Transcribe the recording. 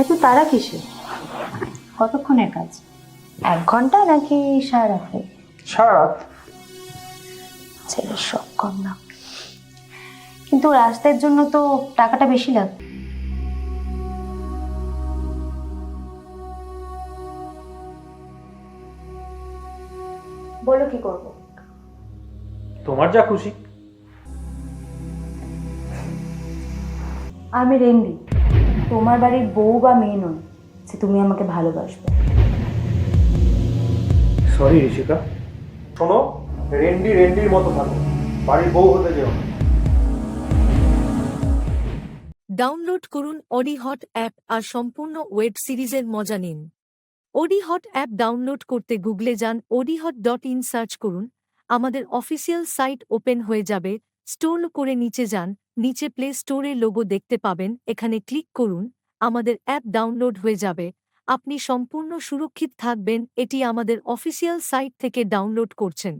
এত তারা কিসে? কতক্ষণের কাজ? 1 ঘন্টা নাকি সারা রাত্রে? সারা রাত। ছেলের সব কম না, কিন্তু রাস্তার জন্য তো টাকাটা বেশি লাগবে। বলো কি করবো? তোমার যা খুশি। আমি রেন্ডি, তোমার বাড়ির বউ বা মেয়ে নয় যে তুমি আমাকে ভালোবাসবে। সরি ঋষিকা, শোনো, রেন্ডি রেন্ডির মতো থাকো, বাড়ির বউ হতে যেও না। ডাউনলোড করুন অডি হট অ্যাপ আর সম্পূর্ণ ওয়েব সিরিজের মজা নিন। অডি হট অ্যাপ ডাউনলোড করতে গুগলে যান, odihot.in সার্চ করুন। আমাদের অফিসিয়াল সাইট ওপেন হয়ে যাবে। স্টোর করে নিচে যান, নিচে প্লে স্টোরের লোগো দেখতে পাবেন, এখানে ক্লিক করুন। আমাদের অ্যাপ ডাউনলোড হয়ে যাবে। আপনি সম্পূর্ণ সুরক্ষিত থাকবেন। এটি আমাদের অফিসিয়াল সাইট থেকে ডাউনলোড করছেন।